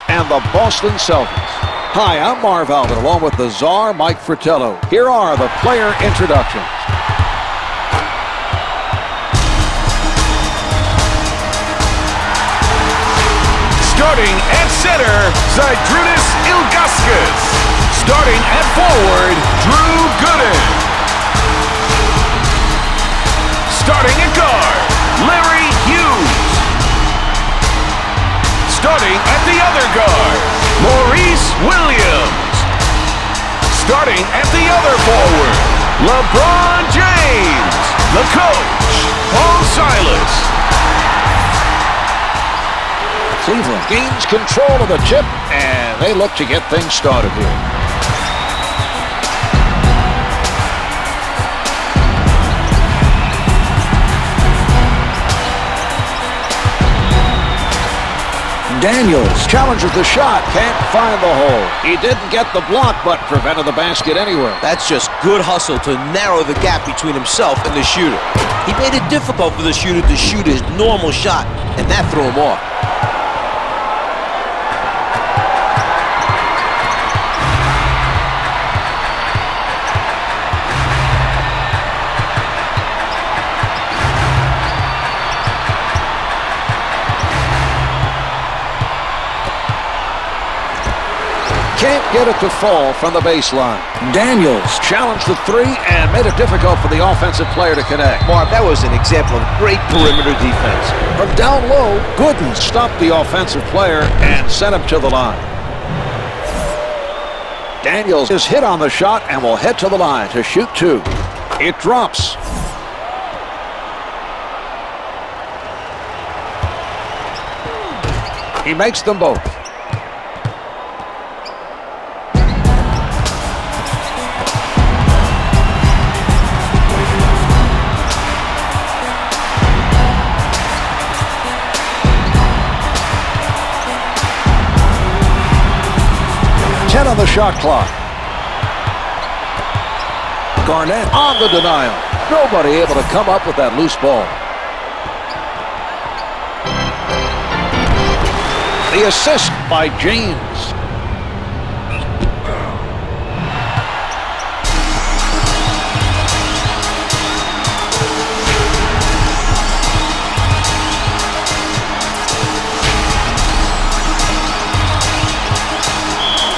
and the Boston Celtics. Hi, I'm Marv Alvin, along with the czar, Mike Fratello. Here are the player introductions. Starting at center, Zydrunas Ilgauskas. Starting at forward, Drew Gooden. Starting at guard, Larry Hughes. Starting at the other guard, Maurice Williams. Starting at the other forward, LeBron James. The coach, Paul Silas. Cleveland gains control of the tip, and they look to get things started here. Daniels challenges the shot, can't find the hole. He didn't get the block, but prevented the basket anyway. That's just good hustle to narrow the gap between himself and the shooter. He made it difficult for the shooter to shoot his normal shot, and that threw him off. Can't get it to fall from the baseline. Daniels challenged the three and made it difficult for the offensive player to connect. Marv, that was an example of great perimeter defense. From down low, Gooden stopped the offensive player and sent him to the line. Daniels is hit on the shot and will head to the line to shoot two. It drops. He makes them both. On the shot clock. Garnett on the denial. Nobody able to come up with that loose ball. The assist by James.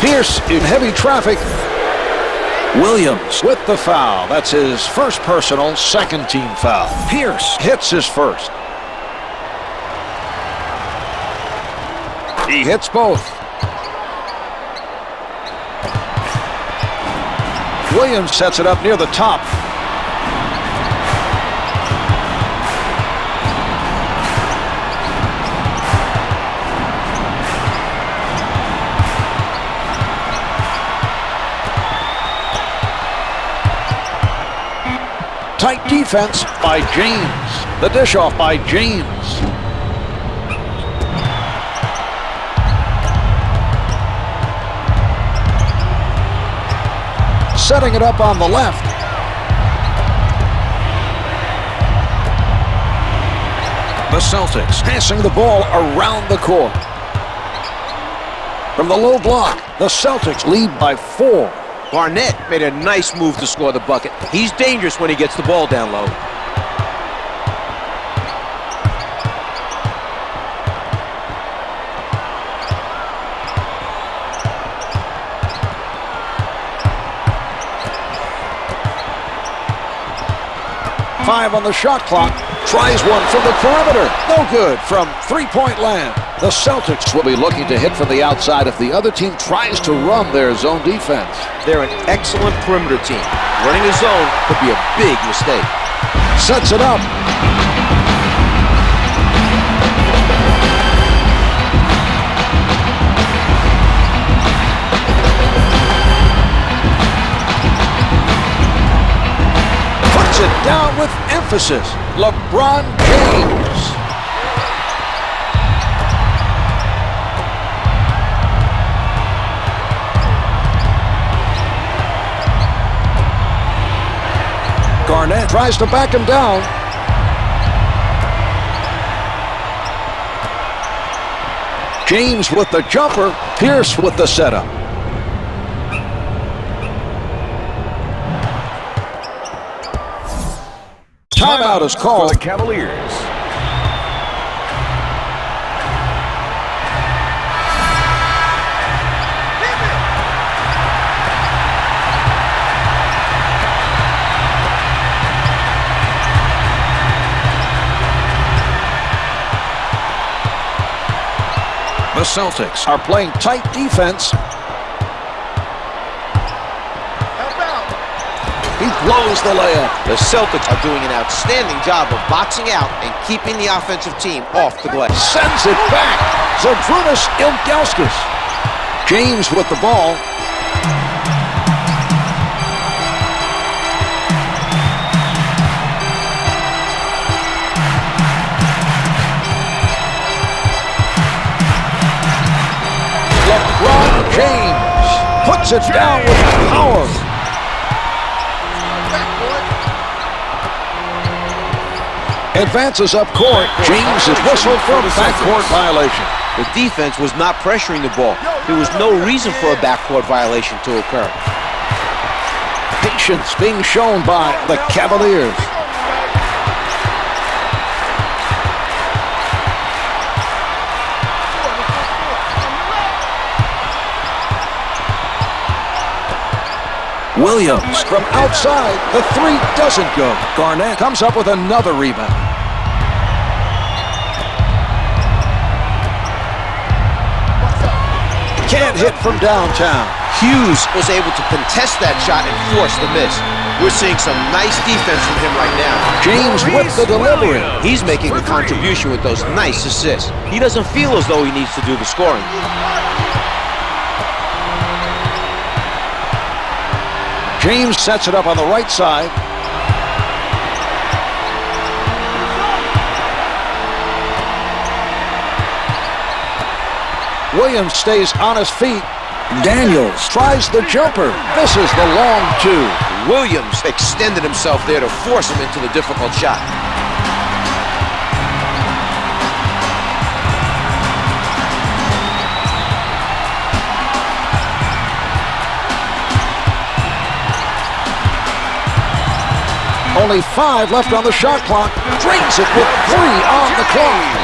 Pierce in heavy traffic. Williams with the foul. That's his first personal, second team foul. Pierce hits his first. He hits both. Williams sets it up near the top. Tight defense by James. The dish off by James. Setting it up on the left. The Celtics passing the ball around the court. From the low block, the Celtics lead by 4. Garnett made a nice move to score the bucket. He's dangerous when he gets the ball down low. Five on the shot clock. Tries one from the perimeter. No good from three-point land. The Celtics will be looking to hit from the outside if the other team tries to run their zone defense. They're an excellent perimeter team. Running a zone could be a big mistake. Sets it up. Puts it down with emphasis. LeBron James. Garnett tries to back him down. James with the jumper. Pierce with the setup. Timeout is called for the Cavaliers. The Celtics are playing tight defense. He blows the layup. The Celtics are doing an outstanding job of boxing out and keeping the offensive team off the glass. Sends it back. Zydrunas Ilgauskas. James with the ball. LeBron James puts it down with power. Advances up court. James is whistled for a backcourt violation. The defense was not pressuring the ball. There was no reason for a backcourt violation to occur. Patience being shown by the Cavaliers. Williams from outside. The three doesn't go. Garnett comes up with another rebound. Can't hit from downtown. Hughes was able to contest that shot and force the miss. We're seeing some nice defense from him right now. James with the delivery. He's making a contribution with those nice assists. He doesn't feel as though he needs to do the scoring. James sets it up on the right side. Williams stays on his feet. Daniels tries the jumper. This is the long two. Williams extended himself there to force him into the difficult shot. Only 5 left on the shot clock. Drains it with 3 on the clock.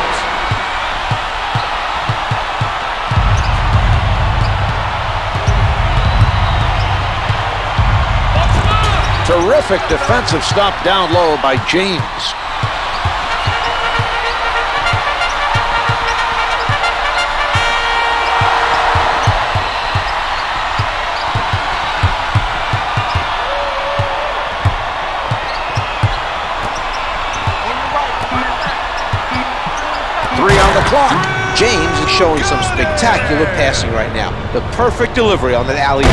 Terrific defensive stop down low by James. Clock. James is showing some spectacular passing right now. The perfect delivery on that alley-oop.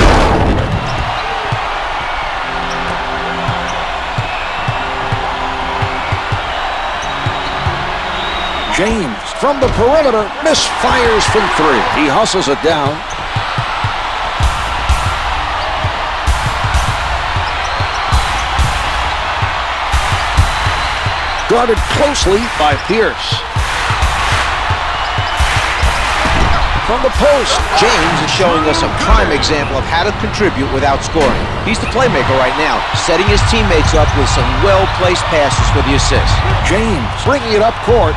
James from the perimeter misfires from 3. He hustles it down. Guarded closely by Pierce. From the post, James is showing us a prime example of how to contribute without scoring. He's the playmaker right now, setting his teammates up with some well-placed passes for the assist. James bringing it up court.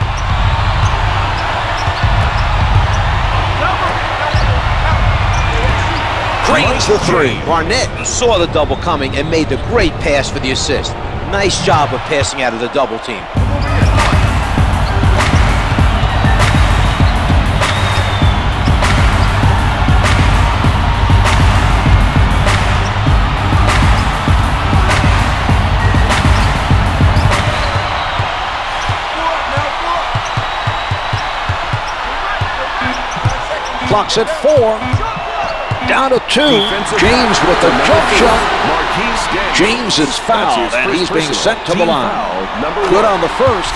Drains the 3. Garnett saw the double coming and made the great pass for the assist. Nice job of passing out of the double team. Clock's at 4. Down to 2. James with the jump shot. James is fouled, and he's being sent to the line. Good on the first.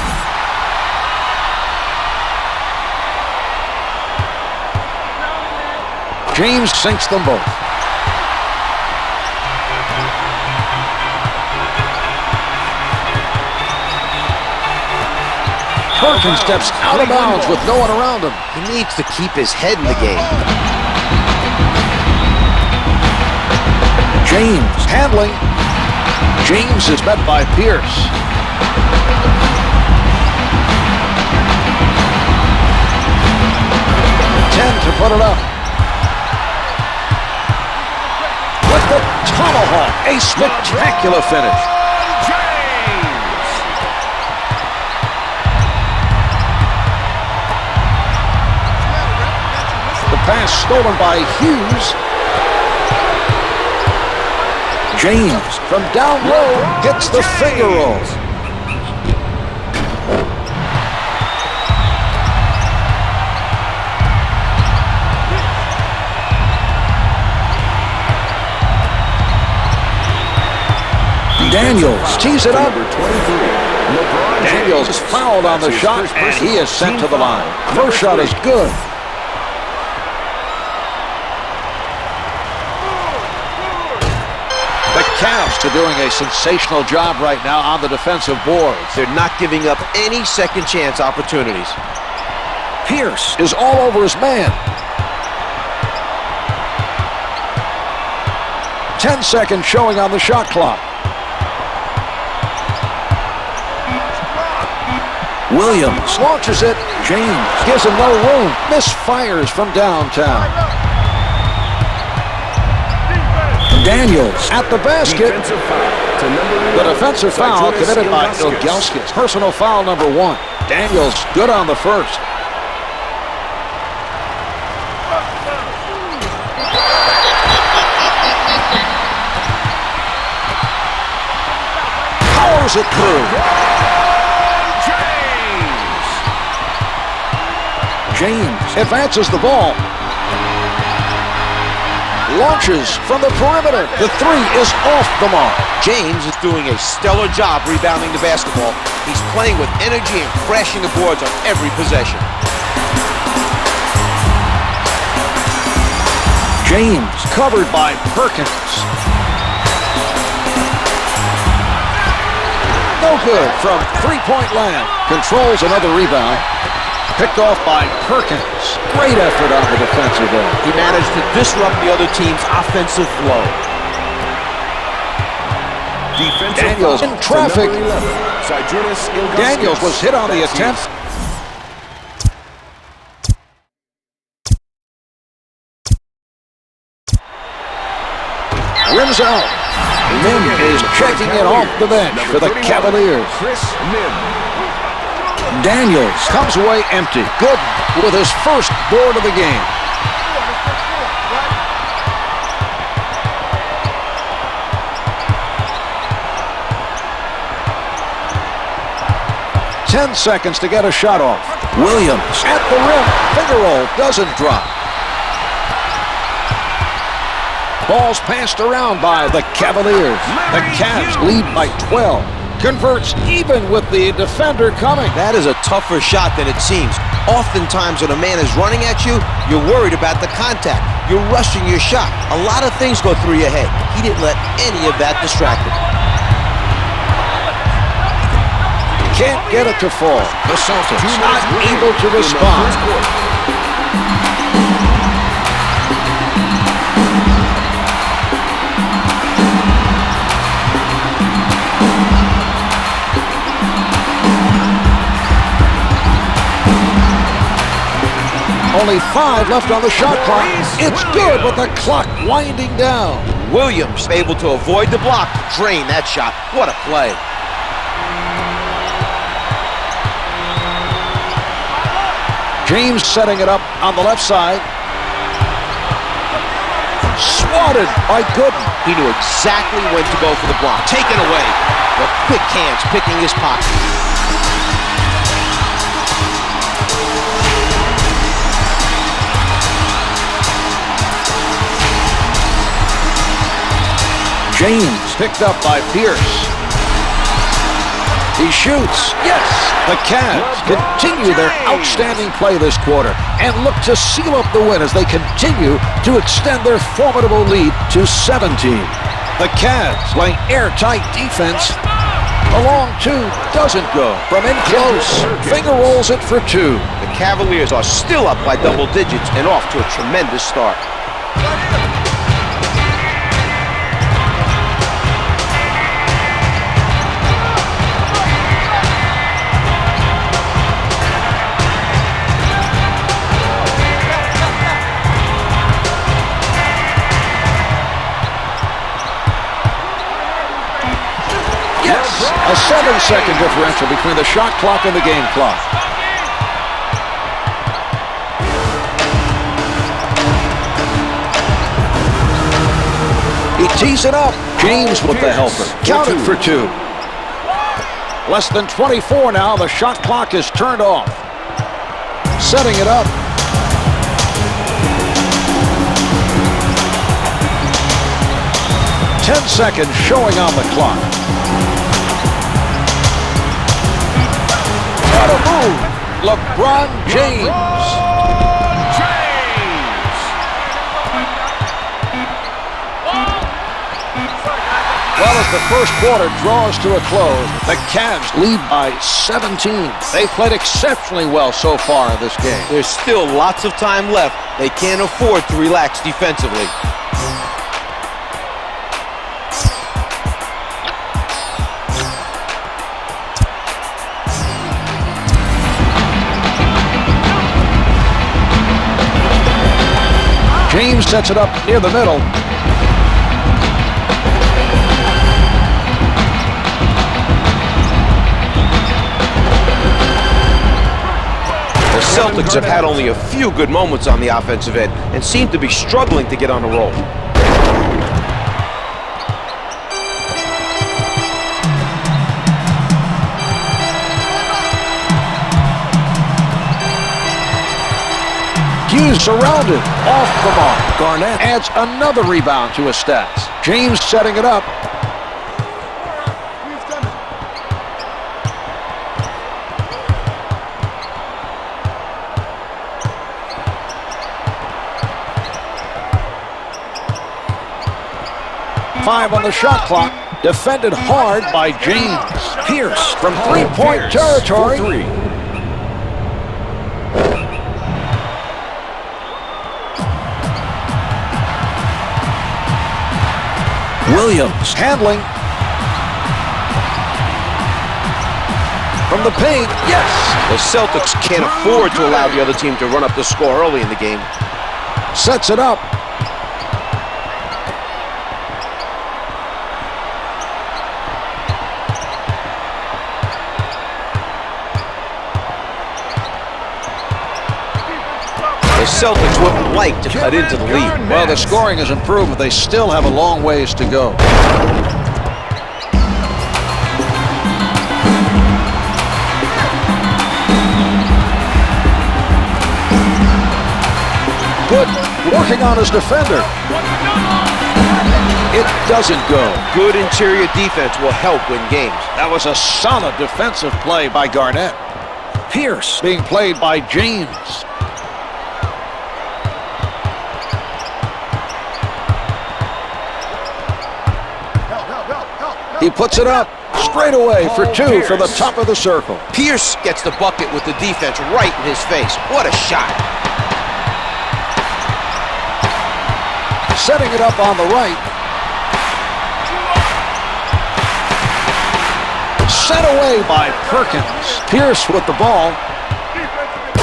James sinks them both. Perkins steps out of bounds with no one around him. He needs to keep his head in the game. James handling. James is met by Pierce. To put it up. With the tomahawk, a spectacular finish. James. The pass stolen by Hughes. James from down low gets the finger roll. Daniels tees it up. Daniels is fouled on the shot, and he is sent to the line. First shot is good. The Cavs are doing a sensational job right now on the defensive boards. They're not giving up any second chance opportunities. Pierce is all over his man. 10 seconds showing on the shot clock. Williams launches it. James gives him no room. Misfires from downtown. Daniels at the basket. The defensive foul committed by Ilgauskas. Personal foul number 1. Daniels good on the first. Powers it through. James advances the ball. Launches from the perimeter. The three is off the mark. James is doing a stellar job rebounding the basketball. He's playing with energy and crashing the boards on every possession. James covered by Perkins. No good from three-point land. Controls another rebound. Picked off by Perkins. Great effort on the defensive end. He managed to disrupt the other team's offensive flow. Daniels in traffic. Daniels was hit on the attempt. Rims out. Mim is checking it off the bench for the Cavaliers. Daniels comes away empty. Good with his first board of the game. Ten seconds to get a shot off. Williams at the rim. Finger roll doesn't drop. Ball's passed around by the Cavaliers. The Cavs lead by 12. Converts even with the defender coming. That is a tougher shot than it seems. Oftentimes when a man is running at you, you're worried about the contact. You're rushing your shot. A lot of things go through your head. He didn't let any of that distract him. Can't get it to fall. The Celtics not able to respond. Only 5 left on the shot clock. It's good with the clock winding down. Williams able to avoid the block to drain that shot. What a play. James setting it up on the left side. Swatted by Gooden. He knew exactly when to go for the block. Taken away. The quick hands picking his pocket. James picked up by Pierce. He shoots. Yes! The Cavs continue their outstanding play this quarter and look to seal up the win as they continue to extend their formidable lead to 17. The Cavs playing airtight defense. A long two doesn't go. From in close, finger rolls it for two. The Cavaliers are still up by double digits and off to a tremendous start. A 7-second differential between the shot clock and the game clock. He tees it up. James with the helper. Counted for two. Less than 24 now. The shot clock is turned off. Setting it up. Ten seconds showing on the clock. What a move! LeBron James. Well, as the first quarter draws to a close, the Cavs lead by 17. They've played exceptionally well so far in this game. There's still lots of time left. They can't afford to relax defensively. James sets it up near the middle. The Celtics have had only a few good moments on the offensive end and seem to be struggling to get on a roll. Hughes surrounded, off the mark. Garnett adds another rebound to his stats. James setting it up. Five on the shot clock. Defended hard by James. Pierce from three-point territory. Williams handling. From the paint, yes. The Celtics can't afford to allow the other team to run up the score early in the game. Sets it up. The Celtics wouldn't like to cut into the lead. Well, the scoring has improved, but they still have a long ways to go. Good, working on his defender. It doesn't go. Good interior defense will help win games. That was a solid defensive play by Garnett. Pierce being played by James. He puts it up straight away for two from the top of the circle. Pierce gets the bucket with the defense right in his face. What a shot. Setting it up on the right. Set away by Perkins. Pierce with the ball.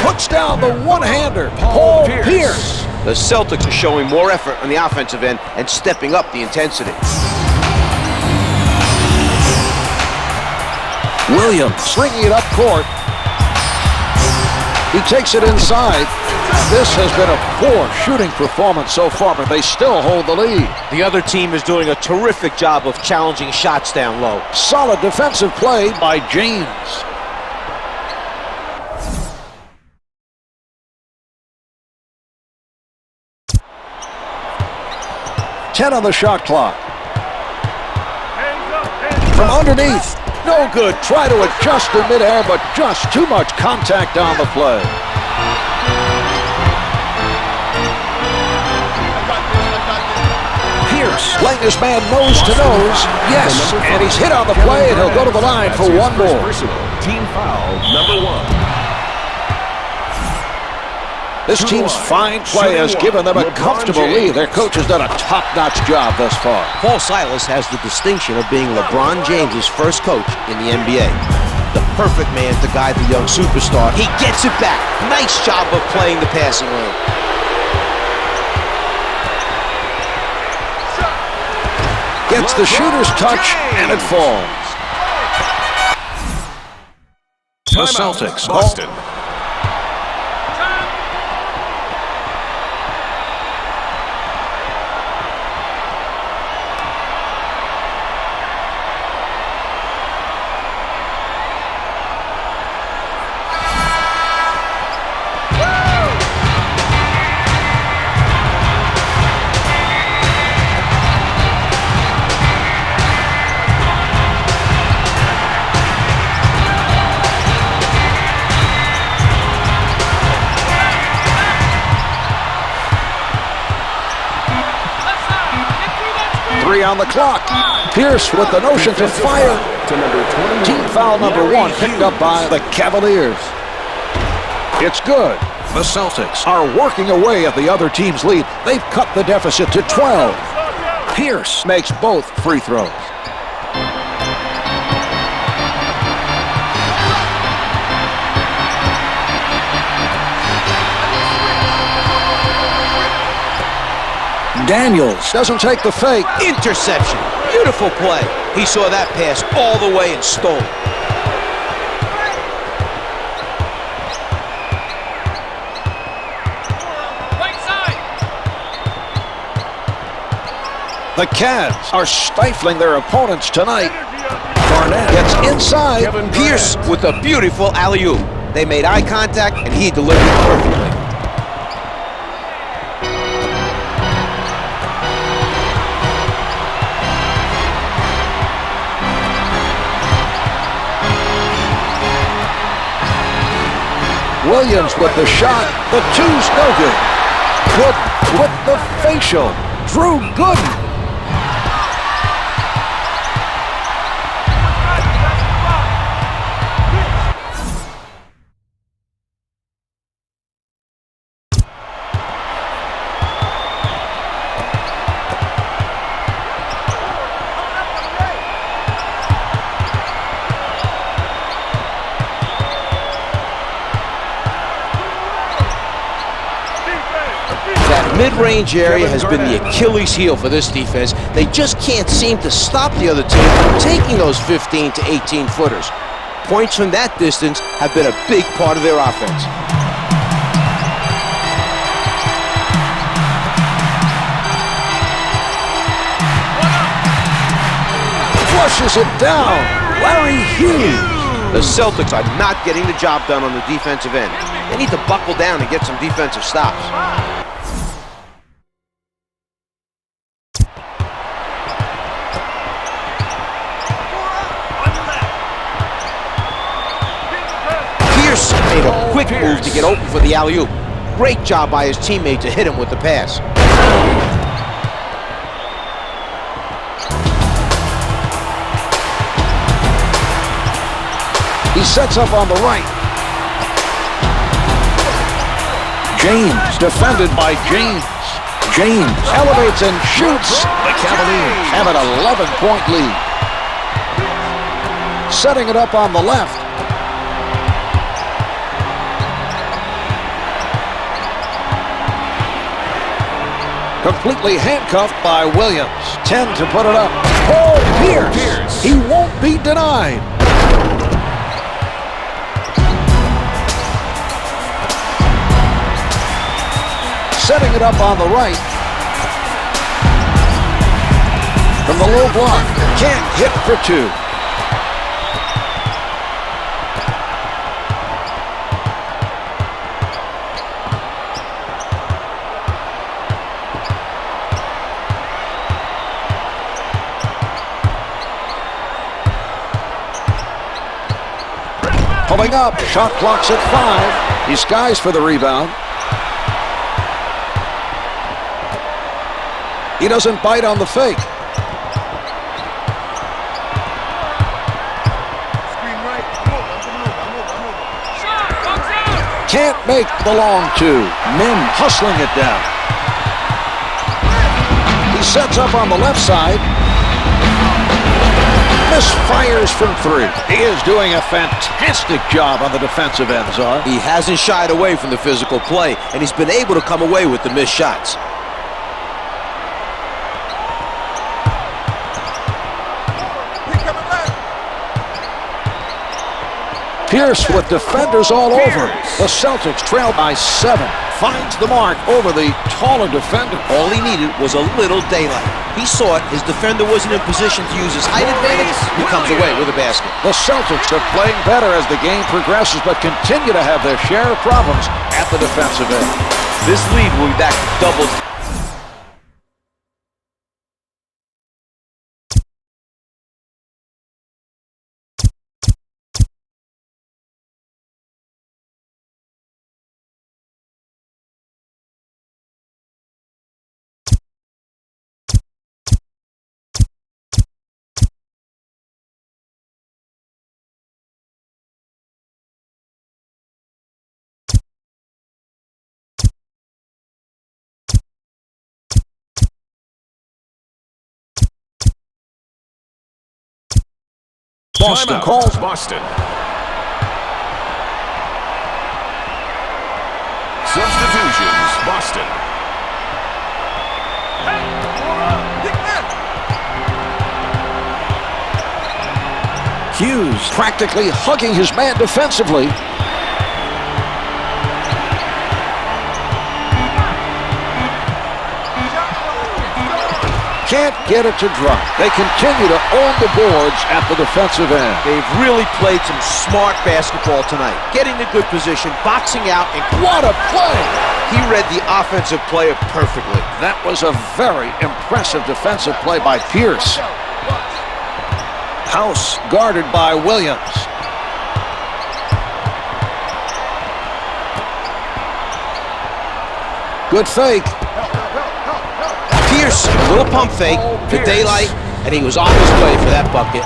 Puts down the one-hander. Paul Pierce. The Celtics are showing more effort on the offensive end and stepping up the intensity. Williams bringing it up court. He takes it inside. This has been a poor shooting performance so far, but they still hold the lead. The other team is doing a terrific job of challenging shots down low. Solid defensive play by James. Ten on the shot clock. From underneath. No good. Try to adjust in midair, but just too much contact on the play. Pierce Laying his man nose to nose. Yes, and he's hit on the play, and he'll go to the line for one more. Team foul number 1. This team's fine play has given them a comfortable lead. Their coach has done a top-notch job thus far. Paul Silas has the distinction of being LeBron James' first coach in the NBA. The perfect man to guide the young superstar. He gets it back. Nice job of playing the passing lane. Gets the shooter's touch, and it falls. The Celtics. Boston. On the clock. Pierce with the notion to fire. Team foul number 1 picked up by the Cavaliers. It's good. The Celtics are working away at the other team's lead. They've cut the deficit to 12. Pierce makes both free throws. Daniels doesn't take the fake. Interception. Beautiful play. He saw that pass all the way and stole it. The Cavs are stifling their opponents tonight. Garnett gets inside. Pierce with a beautiful alley-oop. They made eye contact, and he delivered perfectly. Williams with the shot. The two's no good. Good with the facial. Drew Gooden. Mid-range area has been the Achilles heel for this defense. They just can't seem to stop the other team from taking those 15 to 18 footers. Points from that distance have been a big part of their offense. Flushes it down. Larry Hughes. The Celtics are not getting the job done on the defensive end. They need to buckle down and get some defensive stops. Made a quick move to get open for the alley-oop. Great job by his teammate to hit him with the pass. He sets up on the right. James defended by James. James elevates and shoots. The Cavaliers have an 11-point lead. Setting it up on the left. Completely handcuffed by Williams. 10 to put it up. Paul Pierce. He won't be denied. Setting it up on the right. From the low block. Can't hit for 2. Pulling up, shot clock's at 5. He skies for the rebound. He doesn't bite on the fake. Can't make the long two. Mim hustling it down. He sets up on the left side. Misfires from three. He is doing a fantastic job on the defensive end, Czar. He hasn't shied away from the physical play, and he's been able to come away with the missed shots. Pierce with defenders all over. The Celtics trail by 7. Finds the mark over the taller defender. All he needed was a little daylight. He saw it. His defender wasn't in position to use his height advantage. He comes away with a basket. The Celtics are playing better as the game progresses, but continue to have their share of problems at the defensive end. This lead will be back to doubles. Boston calls. Boston. Substitutions. Boston. Hughes practically hugging his man defensively. Can't get it to drop. They continue to own the boards at the defensive end. They've really played some smart basketball tonight. Getting the good position, boxing out, and What a play! he read the offensive player perfectly. That was a very impressive defensive play by Pierce. House guarded by Williams. Good fake. Pierce, a little pump fake, the daylight, and he was on his way for that bucket.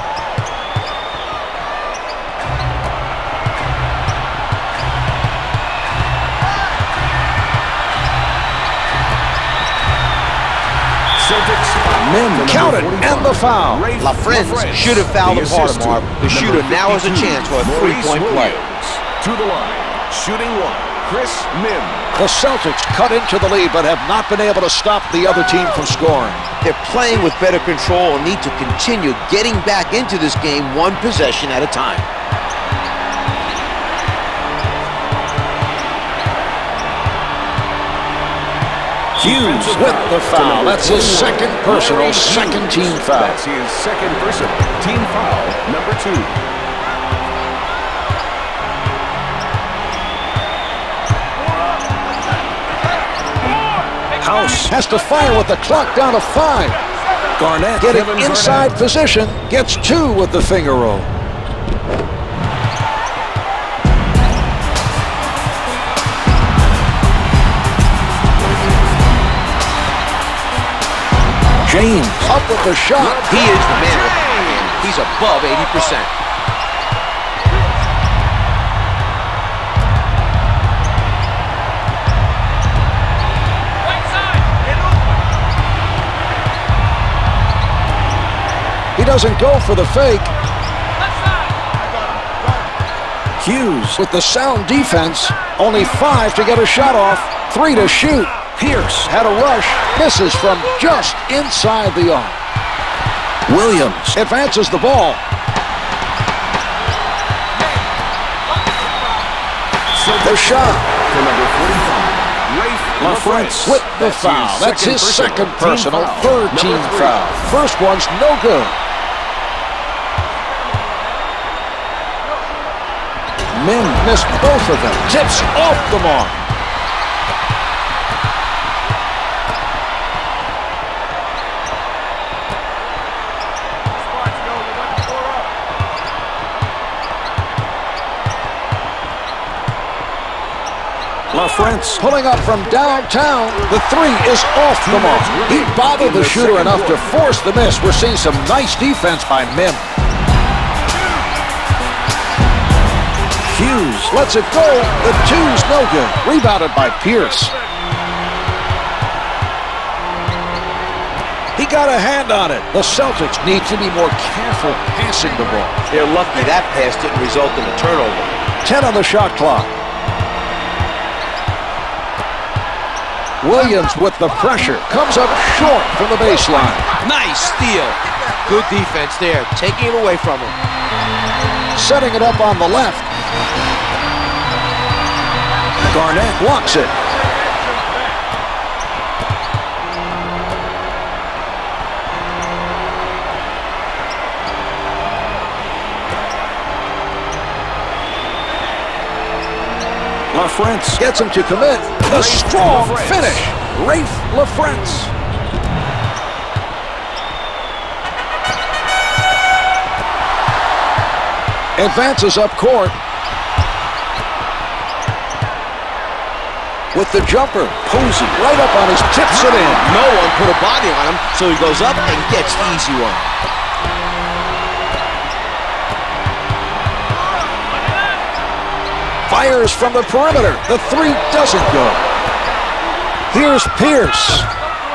Mim counted and the foul. La Friends should have fouled him harder, Marv. The shooter now has a chance for a three-point play. To the line, shooting one, Chris Mim. The Celtics cut into the lead but have not been able to stop the other team from scoring. They're playing with better control and need to continue getting back into this game one possession at a time. Hughes with the foul. That's his second personal, second team foul. That's his second personal, team foul, number 2. House has to fire with the clock down to 5. Garnett getting inside position, gets 2 with the finger roll. James up with the shot. He is the man with the hand. He's above 80%. He doesn't go for the fake. Hughes with the sound defense. Only 5 to get a shot off. 3 to shoot. Pierce had a rush. Misses from just inside the arc. Williams advances the ball. The shot. La France with the foul. That's his second personal, third team foul. First one's no good. Mim missed both of them. Tips off the mark. LaFrance pulling up from downtown. The three is off the mark. He bothered the shooter enough to force the miss. We're seeing some nice defense by Mim. Hughes lets it go. The two's no good. Rebounded by Pierce. He got a hand on it. The Celtics need to be more careful passing the ball. They're lucky that pass didn't result in a turnover. 10 on the shot clock. Williams with the pressure. Comes up short from the baseline. Nice steal. Good defense there. Taking it away from him. Setting it up on the left. Garnett blocks it. LaFrance gets him to commit. The strong finish. Rafe LaFrance. Advances up court. With the jumper. Posey right up on his, tips it in. No one put a body on him, so he goes up and gets the easy one. Fires from the perimeter. The three doesn't go. Here's Pierce.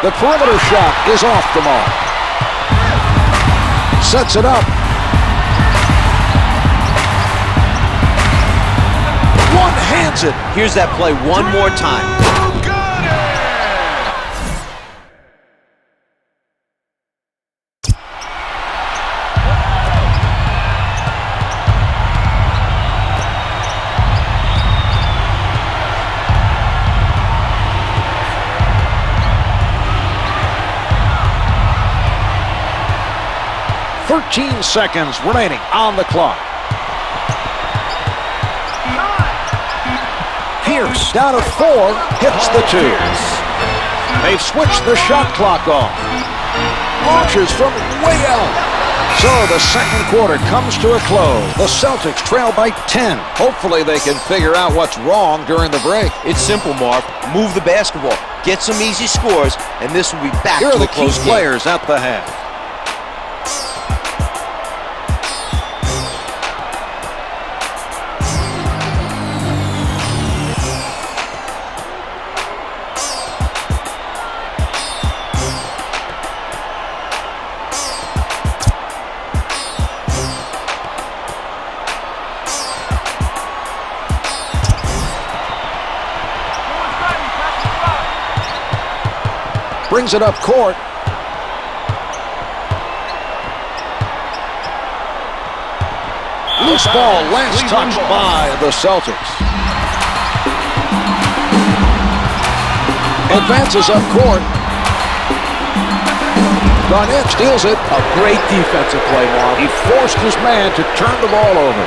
The perimeter shot is off the mark. Sets it up. One hands it. Here's that play one more time. .13 seconds remaining on the clock. Pierce down at 4, hits the two. They've switched the shot clock off. Launches from way out. So the second quarter comes to a close. The Celtics trail by 10. Hopefully they can figure out what's wrong during the break. It's simple, Marv. Move the basketball. Get some easy scores, and this will be back Here to are a the close key game. players at the half. Brings it up court. Loose ball, last touch by the Celtics. Advances up court. Garnett steals it. A great defensive play, Marv. He forced his man to turn the ball over.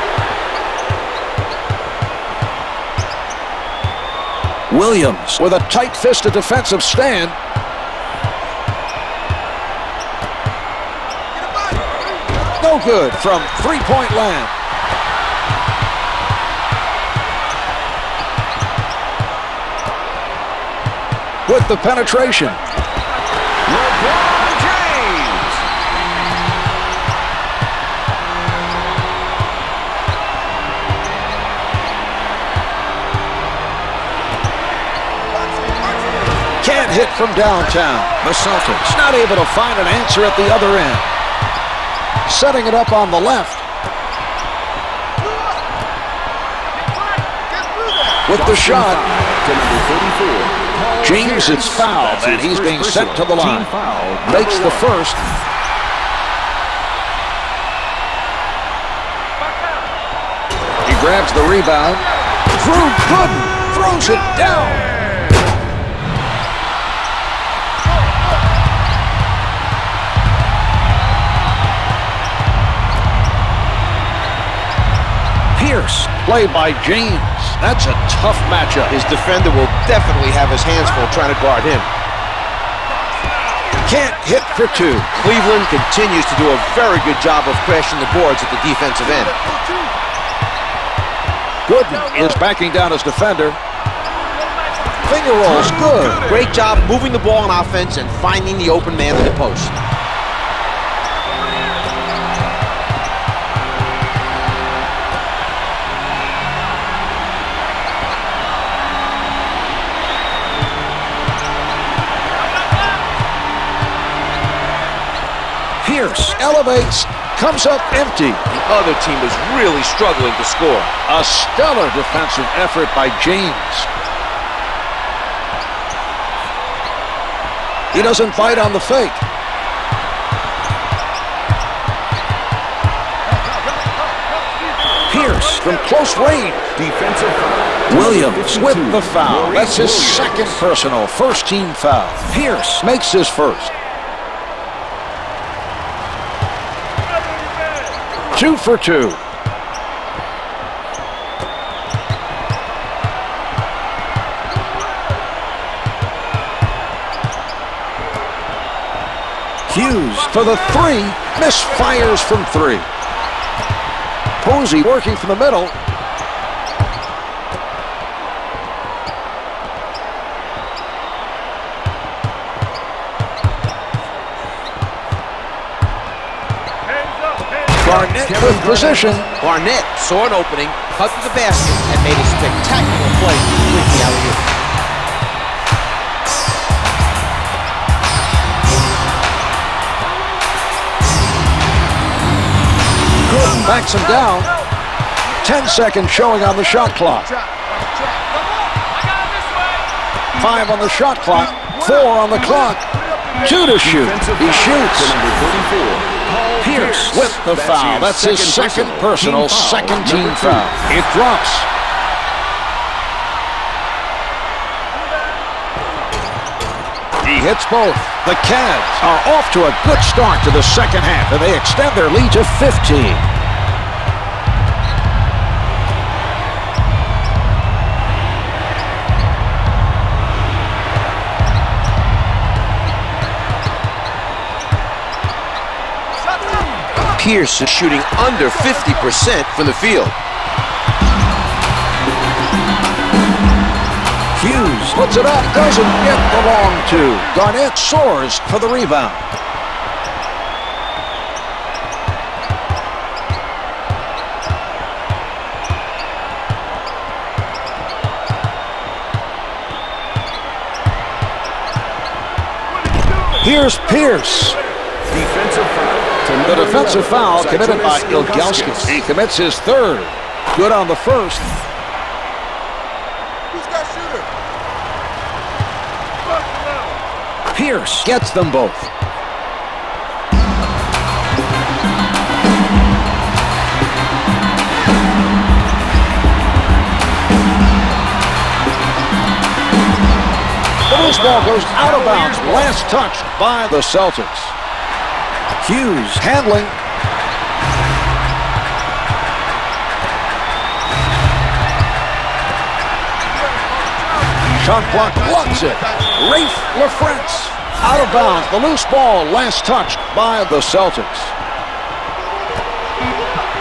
Williams with a tight-fisted defensive stand. No good from three-point land. With the penetration. LeBron James. Can't hit from downtown. The Celtics not able to find an answer at the other end. Setting it up on the left. With the shot. James is fouled, and he's being sent to the line. Makes the first. He grabs the rebound. Drew Gooden throws it down. Pierce, played by James. That's a tough matchup. His defender will definitely have his hands full trying to guard him. Can't hit for two. Cleveland continues to do a very good job of crashing the boards at the defensive end. Gooden is backing down his defender. Finger rolls, good. Great job moving the ball on offense and finding the open man in the post. Pierce elevates, comes up empty. The other team was really struggling to score. A stellar defensive effort by James. He doesn't fight on the fake. Pierce from close range. Defensive foul. Williams with the foul. That's his second personal, first team foul. Pierce makes his first. 2 for 2. Hughes for the 3, misfires from 3. Posey working from the middle. Garnett with position. Garnett saw an opening, cut to the basket, and made a spectacular play to complete the alley-oop. Good, backs him down. 10 seconds showing on the shot clock. 5 on the shot clock, 4 on the clock. 2 to shoot. He shoots. Pierce with the foul. That's his second personal, second team foul. It drops. He hits both. The Cavs are off to a good start to the second half, and they extend their lead to 15. Pierce is shooting under 50% from the field. Hughes puts it up, doesn't get the long 2. Garnett soars for the rebound. Here's Pierce. Defensive foul. The defensive foul committed by Ilgauskas. He commits his third. Good on the first. Who's got shooter? Pierce gets them both. The loose ball goes out of bounds. Last touch by the Celtics. Hughes handling. Shot clock blocks it. Rafe LaFrance out of bounds. The loose ball last touched by the Celtics.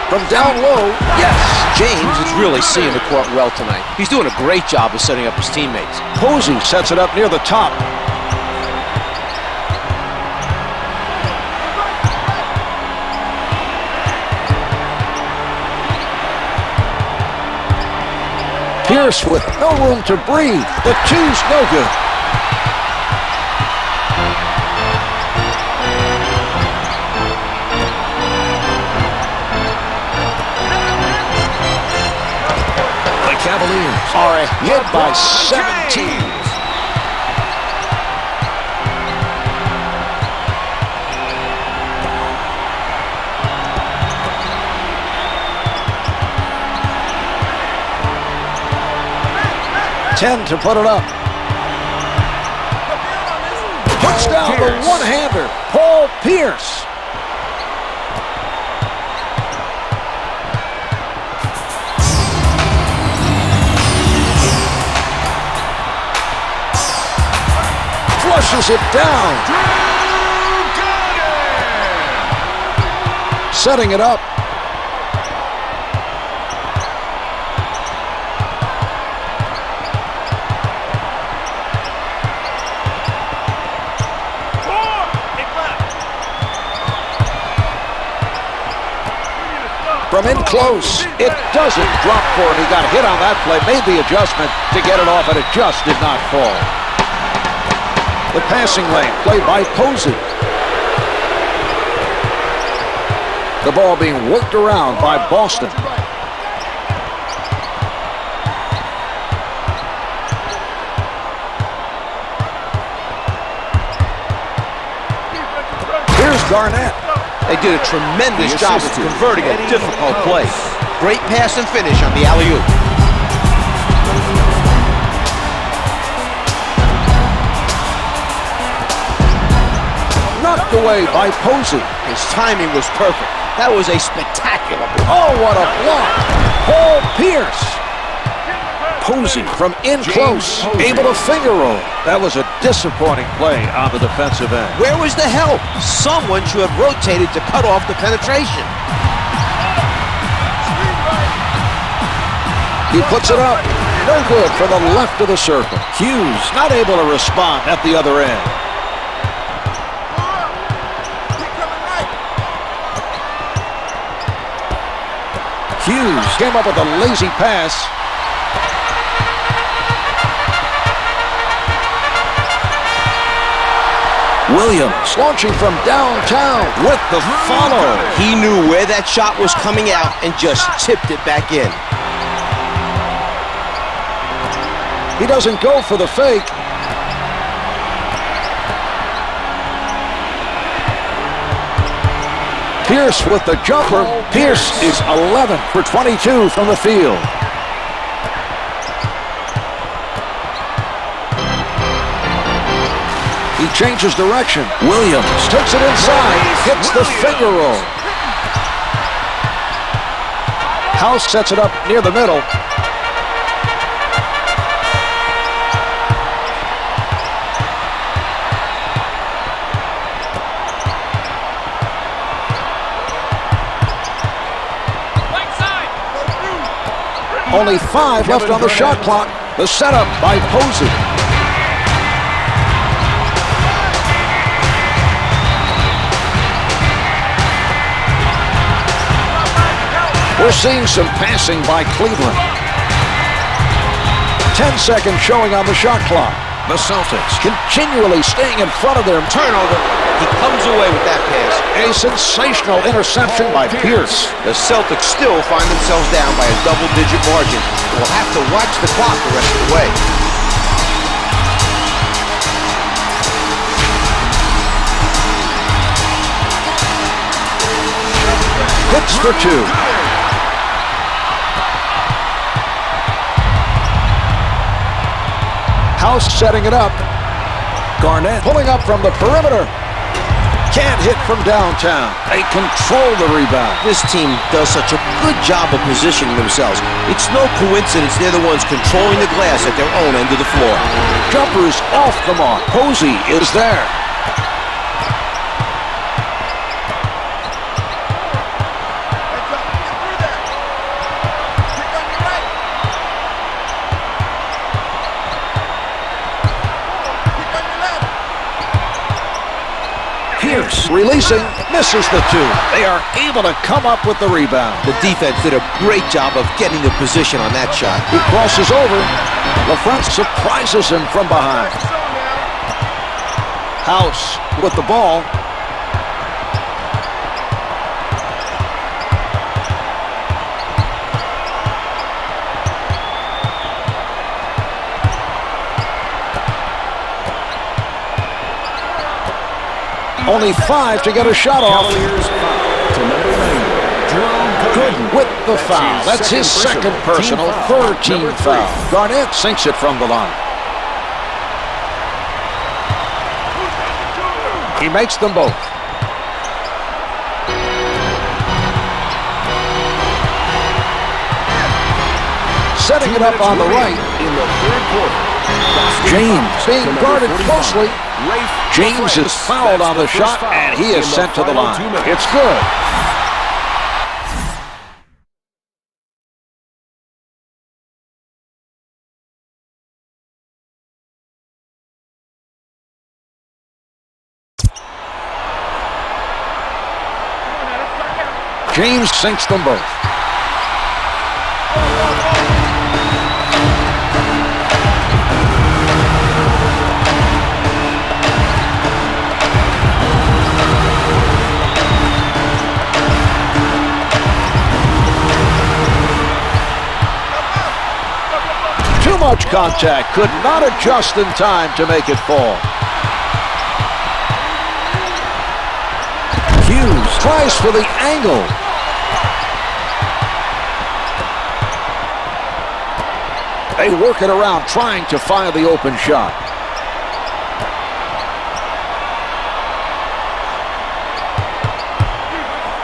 From down low, yes. James is really seeing the court well tonight. He's doing a great job of setting up his teammates. Posey sets it up near the top. Pierce with no room to breathe. The 2's no good. The Cavaliers are ahead by 17. To put it up. Puts down the one-hander. Paul Pierce. Flushes it down. Setting it up. From in close, it doesn't drop for him. He got hit on that play, made the adjustment to get it off, and it just did not fall. The passing lane, played by Posey. The ball being worked around by Boston. Here's Garnett. They did a tremendous job of converting a difficult play. Great pass and finish on the alley-oop. Knocked away by Posey. His timing was perfect. That was a spectacular block. Oh, what a block. Paul Pierce. Posey from in close, able to finger roll. That was a disappointing play on the defensive end. Where was the help? Someone should have rotated to cut off the penetration. He puts it up. No good from the left of the circle. Hughes not able to respond at the other end. Hughes came up with a lazy pass. Williams launching from downtown with the follow. He knew where that shot was coming out and just tipped it back in. He doesn't go for the fake. Pierce with the jumper. Pierce is 11 for 22 from the field. He changes direction. Williams takes it inside, hits the finger roll. House sets it up near the middle. Only 5 left on the shot clock. The setup by Posey. We're seeing some passing by Cleveland. 10 seconds showing on the shot clock. The Celtics continually staying in front of their turnover. He comes away with that pass. A sensational interception by Pierce. The Celtics still find themselves down by a double-digit margin. We'll have to watch the clock the rest of the way. Hits for 2. House setting it up. Garnett pulling up from the perimeter. Can't hit from downtown. They control the rebound. This team does such a good job of positioning themselves. It's no coincidence they're the ones controlling the glass at their own end of the floor. Jumpers off the mark. Posey is there. Pierce releasing, misses the 2. They are able to come up with the rebound. The defense did a great job of getting the position on that shot. He crosses over. LaFrance surprises him from behind. House with the ball. Only 5 to get a shot off. Gooden with the foul. That's his second personal, third team foul. Garnett sinks it from the line. He makes them both. Setting it up on the right. In the third quarter. James being guarded closely. James is fouled on the shot, and he is sent to the line. It's good. James sinks them both. Too much contact, could not adjust in time to make it fall. Hughes tries for the angle. They work it around, trying to find the open shot.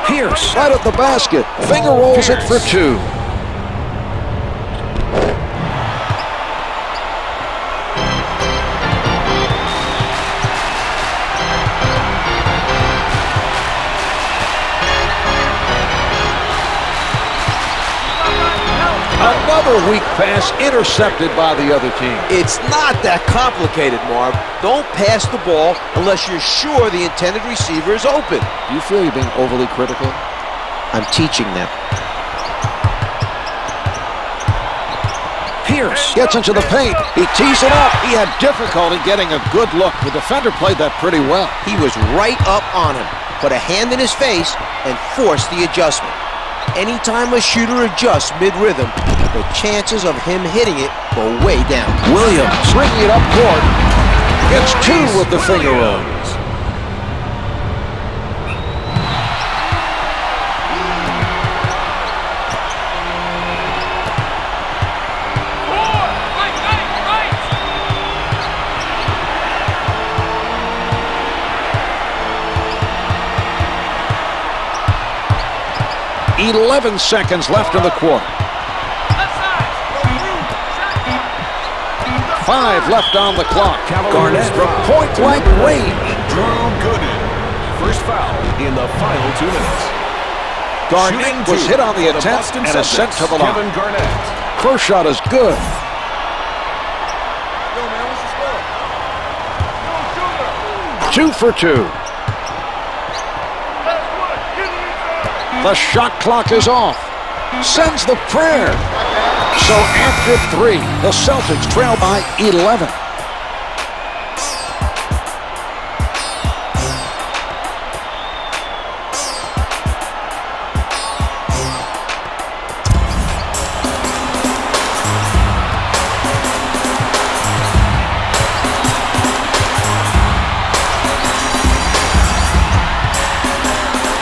Pierce right at the basket. Finger rolls it for two. Another weak pass intercepted by the other team. It's not that complicated, Marv. Don't pass the ball unless you're sure the intended receiver is open. Do you feel you're being overly critical? I'm teaching them. Pierce gets into the paint. He tees it up. He had difficulty getting a good look. The defender played that pretty well. He was right up on him, put a hand in his face, and forced the adjustment. Anytime a shooter adjusts mid-rhythm, the chances of him hitting it go way down. Williams bringing it up court. Gets two with the finger roll. Right. 11 seconds left in the quarter. 5 left on the clock. Garnett from point-blank range. First foul in the final 2 minutes. Garnett was hit on the attempt and is sent to the line. Garnett. First shot is good. Two for two. The shot clock is off. Sends the prayer. So after 3, the Celtics trail by 11.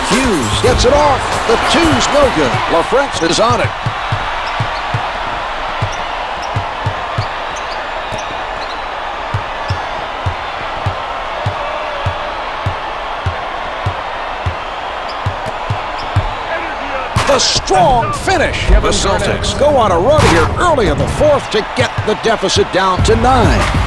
Hughes gets it off. The two's no good. LaFrance is on it. A strong finish. The Celtics go on a run here early in the 4th to get the deficit down to 9.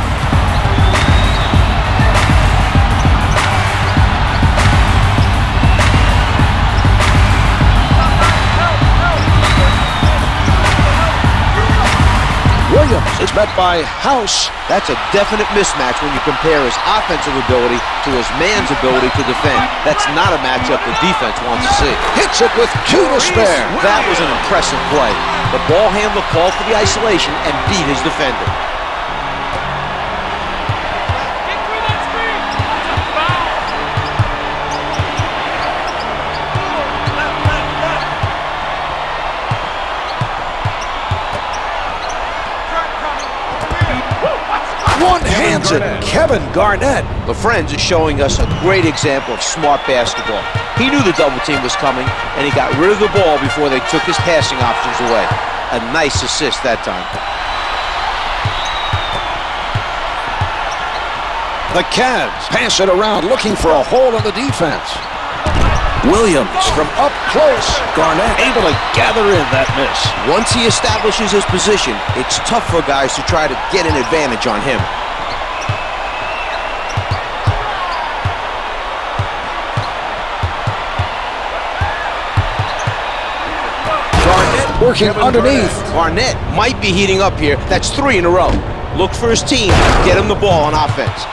Williams is met by House. That's a definite mismatch when you compare his offensive ability to his man's ability to defend. That's not a matchup the defense wants to see. Hits it with 2 to spare. That was an impressive play. The ball handler called for the isolation and beat his defender. One-hands it, Kevin Garnett. LaFrance is showing us a great example of smart basketball. He knew the double team was coming, and he got rid of the ball before they took his passing options away. A nice assist that time. The Cavs pass it around, looking for a hole in the defense. Williams from up close. Garnett able to gather in that miss. Once he establishes his position, it's tough for guys to try to get an advantage on him. Garnett working underneath. Garnett might be heating up here. That's 3 in a row. Look for his team to get him the ball on offense.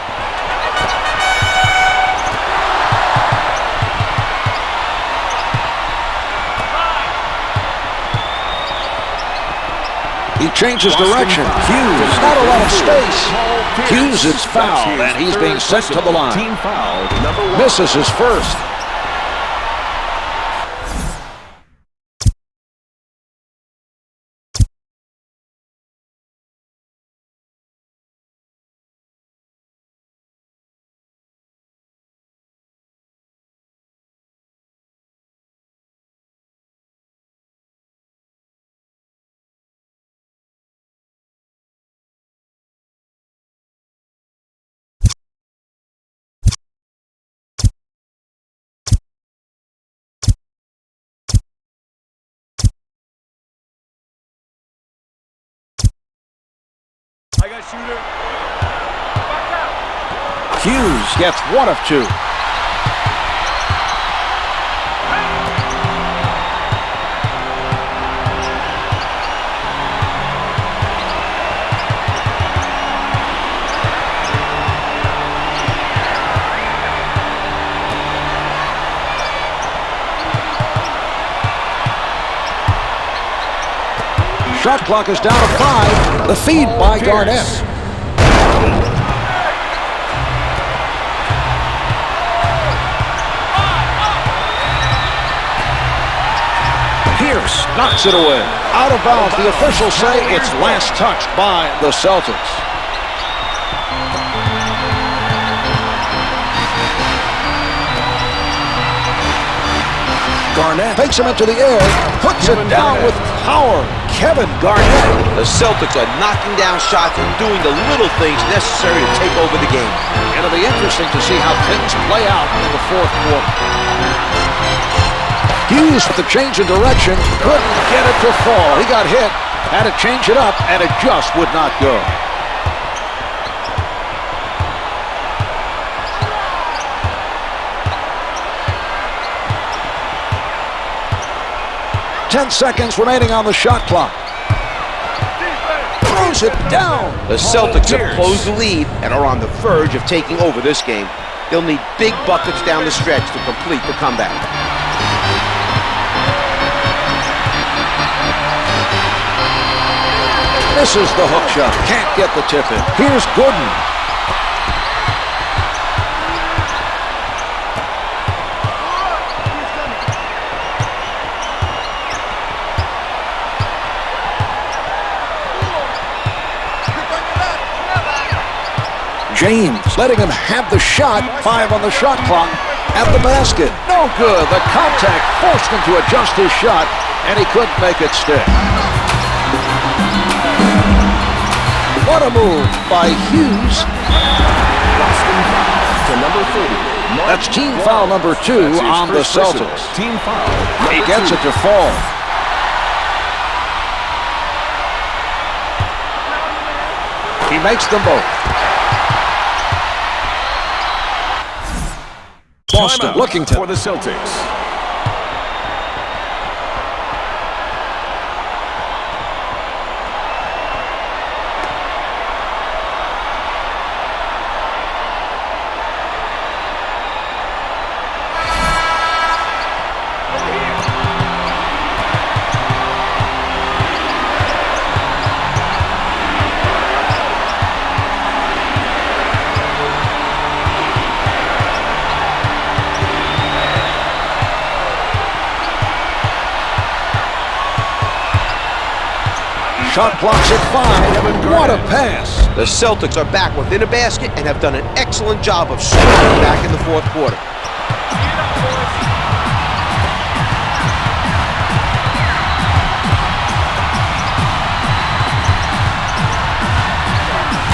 changes direction. Hughes, not a lot of space. Hughes is fouled, and he's being sent to the line. Team foul, number 1. Misses his first. I got shooter. Hughes gets 1 of 2. Shot clock is down to 5. The feed by Garnett. Pierce knocks it away. Out of bounds. The officials say it's last touched by the Celtics. Garnett takes him into the air, puts it down with power. Kevin Garnett. The Celtics are knocking down shots and doing the little things necessary to take over the game. It'll be interesting to see how things play out in the fourth quarter. Hughes with the change in direction, couldn't get it to fall. He got hit, had to change it up, and it just would not go. Ten seconds remaining on the shot clock. Throws it down. The Celtics have closed the lead and are on the verge of taking over this game. They'll need big buckets down the stretch to complete the comeback. Misses the hook shot. Can't get the tip in. Here's Gooden. James letting him have the shot. 5 on the shot clock. At the basket. No good. The contact forced him to adjust his shot, and he couldn't make it stick. What a move by Hughes. To number 30. That's team foul number 2 on the Celtics. Team foul. He gets it to fall. He makes them both. Boston looking for the Celtics. Shot clock's at 5. What a pass. The Celtics are back within a basket and have done an excellent job of scoring back in the fourth quarter.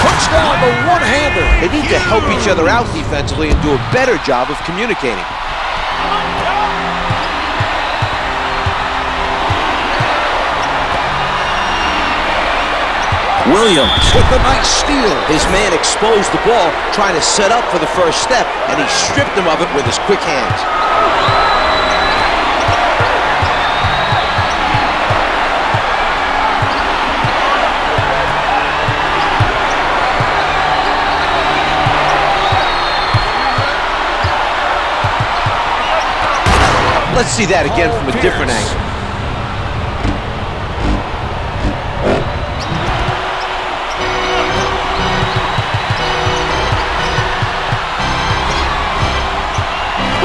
Puts down the one-hander. They need to help each other out defensively and do a better job of communicating. Williams with the nice steal. His man exposed the ball, trying to set up for the first step, and he stripped him of it with his quick hands. Let's see that again from a different angle.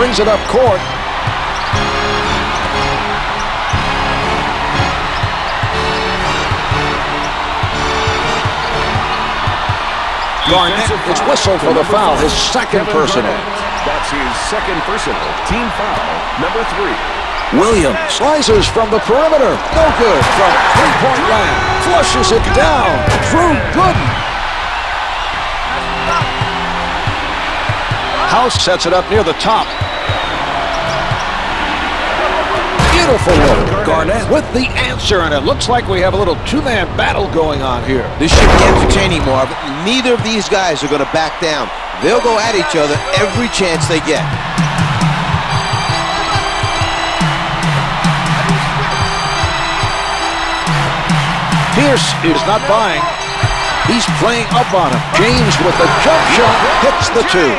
brings it up court. Garnett is whistled for the foul, his second personal. That's his second personal. Team foul, number 3. Williams slices from the perimeter. No good from three-point land. Flushes it down. Drew Gooden. House sets it up near the top. Beautiful look. Garnett with the answer, and it looks like we have a little two-man battle going on here. This should be entertaining, Marv. Neither of these guys are going to back down. They'll go at each other every chance they get. Pierce is not buying. He's playing up on him. James with the jump shot hits the two.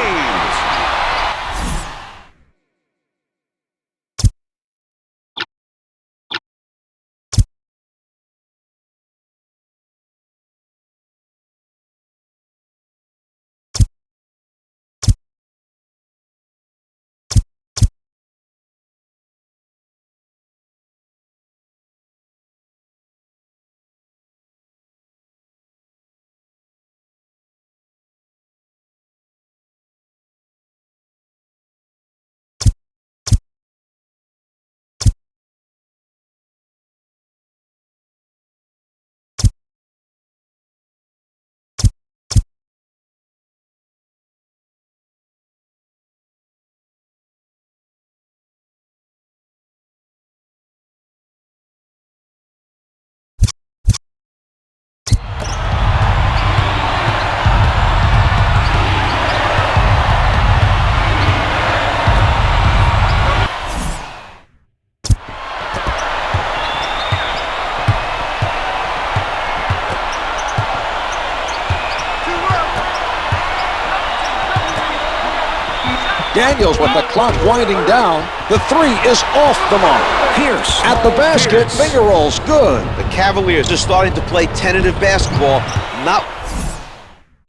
Daniels with the clock winding down. The three is off the mark. Pierce at the basket. Finger rolls good. The Cavaliers are starting to play tentative basketball. Not.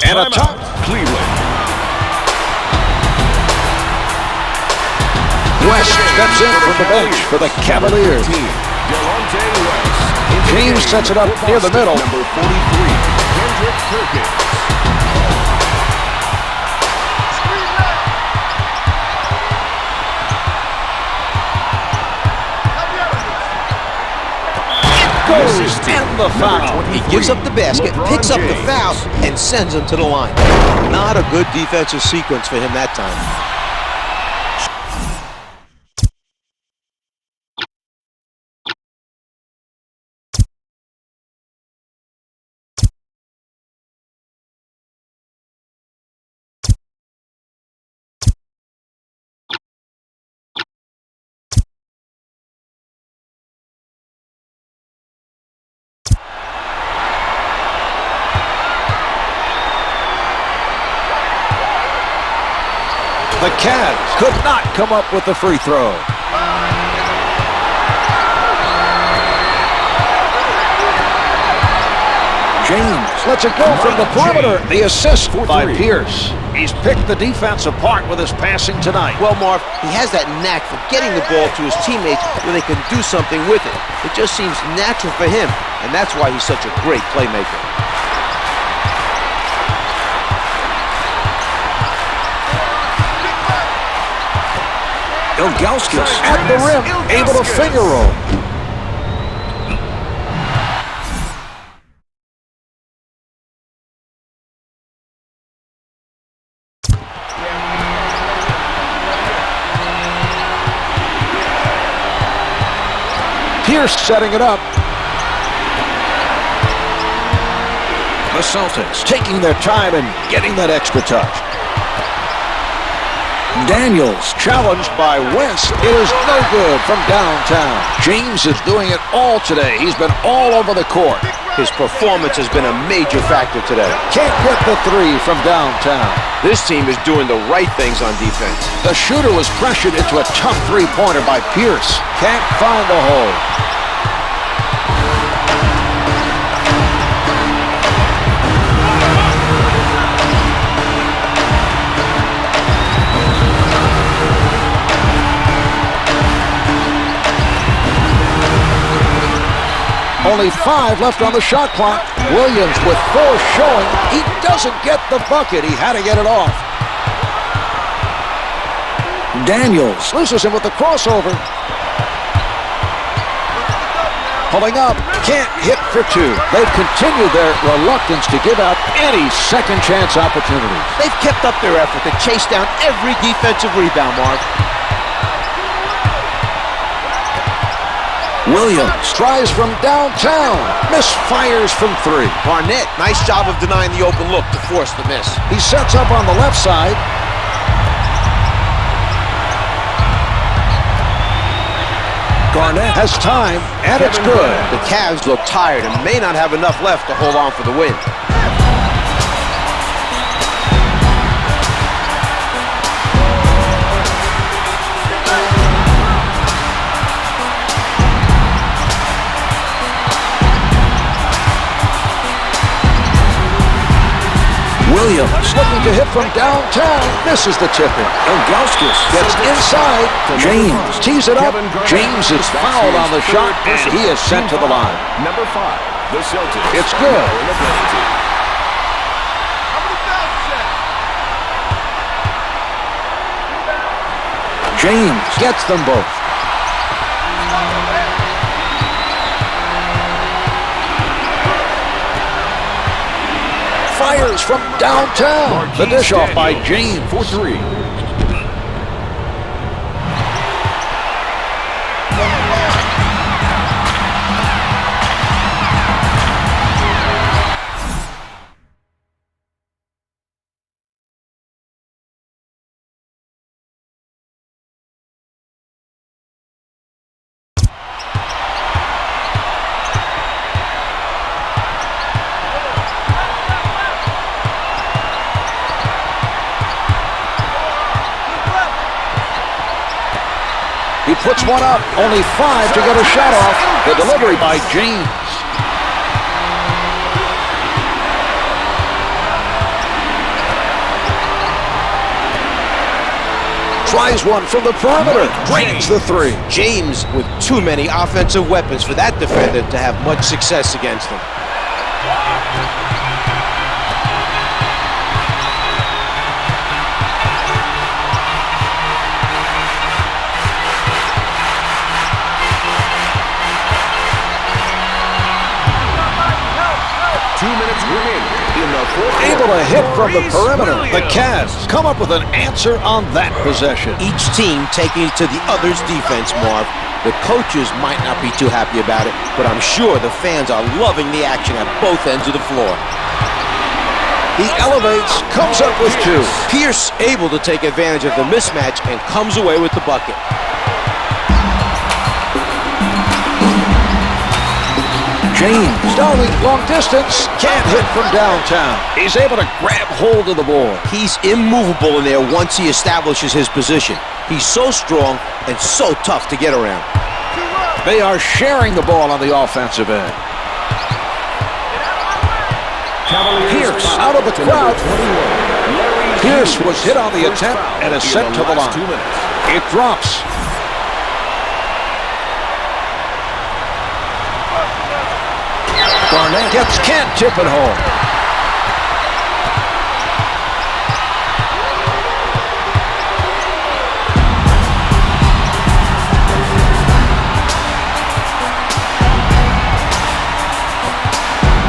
And a top. Cleveland. West steps in from the bench for the Cavaliers. James sets it up near the middle. Number 43, Kendrick Perkins. And the foul. He gives up the basket, picks up the foul, and sends him to the line. Not a good defensive sequence for him that time. The Cavs could not come up with the free throw. James lets it go from the perimeter. The assist by Pierce. He's picked the defense apart with his passing tonight. Well, Marv, he has that knack for getting the ball to his teammates where they can do something with it. It just seems natural for him, and that's why he's such a great playmaker. Ilgauskas at the rim, able to finger roll. Pierce setting it up. The Celtics taking their time and getting that extra touch. Daniels challenged by West. It is no good from downtown. James is doing it all today. He's been all over the court. His performance has been a major factor today. Can't get the three from downtown. This team is doing the right things on defense. The shooter was pressured into a tough three-pointer by Pierce. Can't find the hole. Only 5 left on the shot clock. Williams with 4 showing. He doesn't get the bucket. He had to get it off. Daniels loses him with the crossover. Pulling up, can't hit for 2. They've continued their reluctance to give out any second chance opportunities. They've kept up their effort to chase down every defensive rebound, Mark. Williams tries from downtown, misfires from 3. Garnett, nice job of denying the open look to force the miss. He sets up on the left side. Garnett has time, and it's good. The Cavs look tired and may not have enough left to hold on for the win. Williams looking to hit from downtown, misses the tip-in. Ilgauskas gets inside. James tees it up. James is fouled on the shot, and he is sent to the line. Number 5, the Celtics. It's good. James gets them both. Fires from downtown. The dish off by James for 3. He puts one up, only 5 to get a shot off. The delivery by James. Tries one from the perimeter, drains the 3. James with too many offensive weapons for that defender to have much success against him. Able to hit from the perimeter. The Cavs come up with an answer on that possession. Each team taking it to the other's defense, Marv. The coaches might not be too happy about it, but I'm sure the fans are loving the action at both ends of the floor. He elevates, comes up with 2. Pierce able to take advantage of the mismatch and comes away with the bucket. James, darting long distance, can't hit from downtown. He's able to grab hold of the ball. He's immovable in there once he establishes his position. He's so strong and so tough to get around. They are sharing the ball on the offensive end. Pierce out of the crowd. Pierce was hit on the attempt and is sent to the line. It drops. Garnett can't tip it home.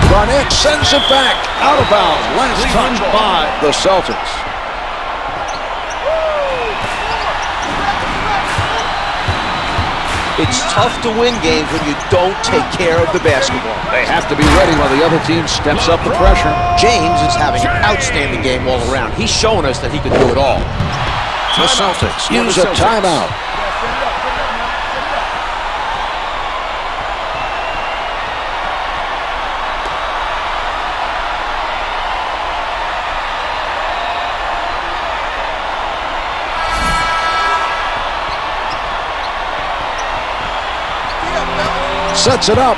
Garnett sends it back out of bounds. Last touch by the Celtics. It's tough to win games when you don't take care of the basketball. They have to be ready when the other team steps up the pressure. James is having an outstanding game all around. He's showing us that he can do it all. The Celtics use a timeout. Sets it up.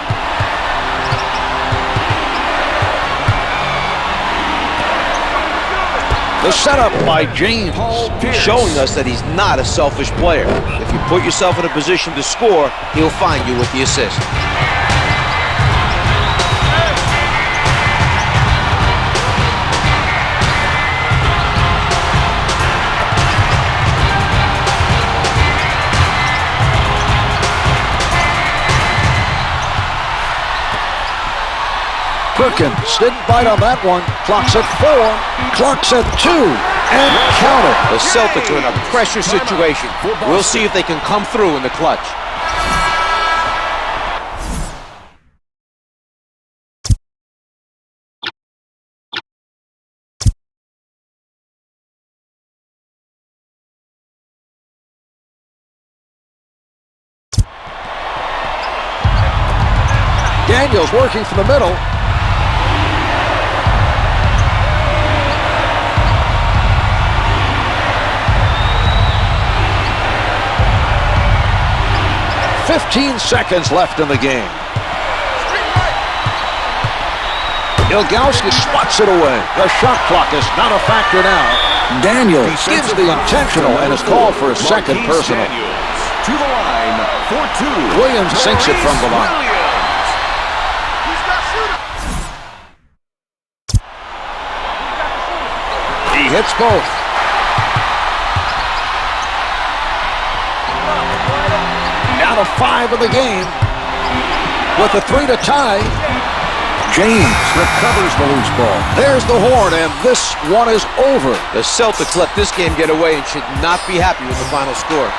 The setup by James. He's showing us that he's not a selfish player. If you put yourself in a position to score, he'll find you with the assist. Perkins didn't bite on that one. Clock's at 4. Clock's at 2. And count it. The Celtics are in a pressure situation. We'll see if they can come through in the clutch. Daniels working from the middle. "15 seconds left in the game. Ilgauskas swats it away. The shot clock is not a factor now. Daniels gives the intentional and is called for a second personal. To the line for 2. Williams sinks it from the line. He hits both. Down to 5 in the game. With a 3 to tie. James recovers the loose ball. There's the horn, and this one is over. The Celtics let this game get away and should not be happy with the final score.